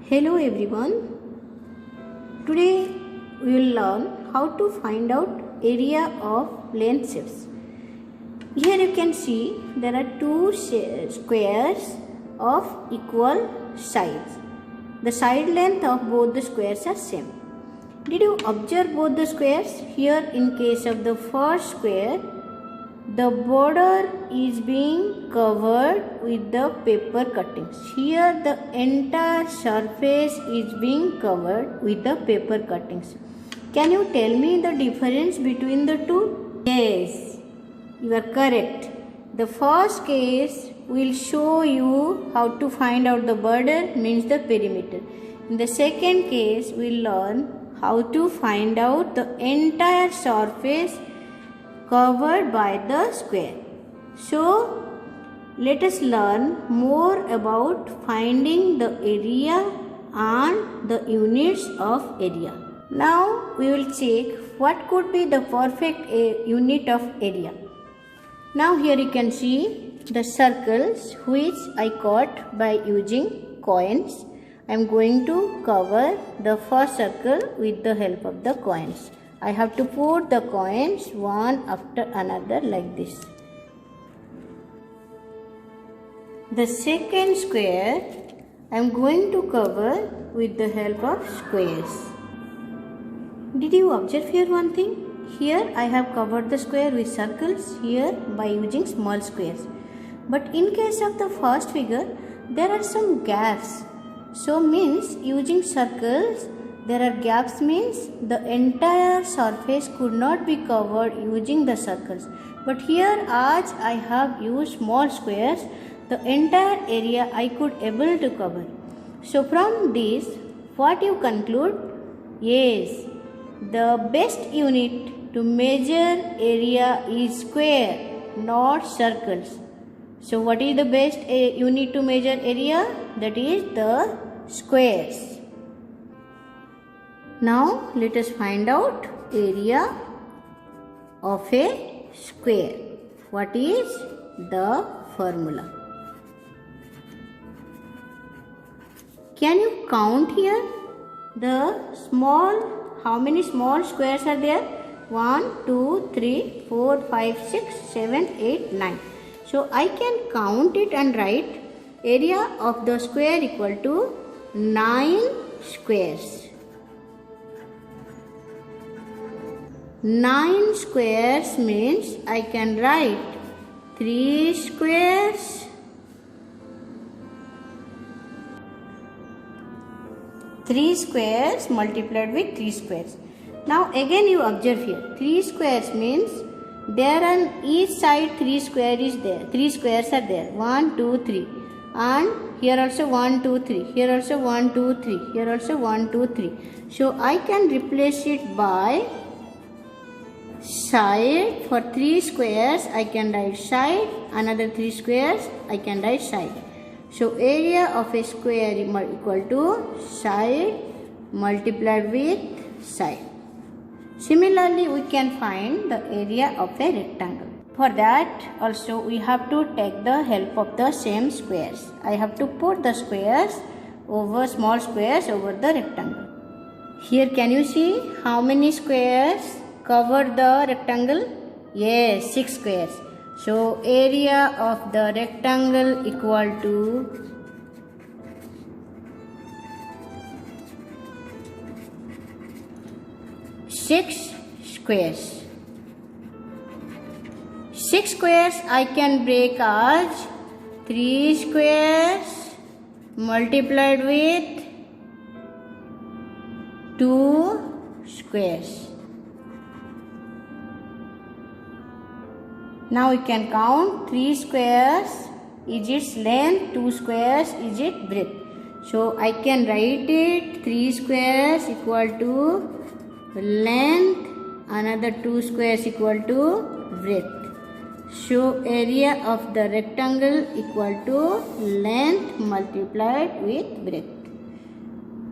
Hello everyone. Today we will learn how to find out area of length shapes. Here you can see there are two squares of equal size. The side length of both the squares are same. Did you observe both the squares? Here in case of the first square, the border is being covered with the paper cuttings. Here the entire surface is being covered with the paper cuttings. Can you tell me the difference between the two? Yes, you are correct. The first case will show you how to find out the border, means the perimeter. In the second case, we will learn how to find out the entire surface covered by the square. So, let us learn more about finding the area and the units of area. Now, we will check what could be the perfect unit of area. Now, here you can see the circles which I cut by using coins. I am going to cover the first circle with the help of the coins. I have to put the coins one after another like this. The second square I am going to cover with the help of squares. Did you observe here one thing? Here I have covered the square with circles, here by using small squares. But in case of the first figure, there are some gaps. So means using circles, there are gaps means the entire surface could not be covered using the circles. But here as I have used small squares, the entire area I could able to cover. So from this, what you conclude? Yes, the best unit to measure area is square, not circles. So what is the best unit to measure area? That is the squares. Now let us find out area of a square. What is the formula? Can you count here the how many small squares are there? 1, 2, 3, 4, 5, 6, 7, 8, 9. So I can count it and write area of the square equal to 9 squares. 9 squares means I can write 3 squares, 3 squares multiplied with 3 squares. Now again you observe here 3 squares means there on each side 3 square is there. 3 squares are there. 1, 2, 3. And here also 1, 2, 3. Here also 1, 2, 3. Here also 1, 2, 3. So I can replace it by side. For 3 squares I can write side, another 3 squares I can write side. So area of a square is equal to side multiplied with side. Similarly we can find the area of a rectangle. For that also we have to take the help of the same squares. I have to put the squares over small squares over the rectangle. Here can you see how many squares cover the rectangle? Yes, 6 squares. So area of the rectangle equal to 6 squares. 6 squares I can break as 3 squares multiplied with 2 squares. Now we can count 3 squares is its length, 2 squares is its breadth. So I can write it 3 squares equal to length, another 2 squares equal to breadth. So area of the rectangle equal to length multiplied with breadth.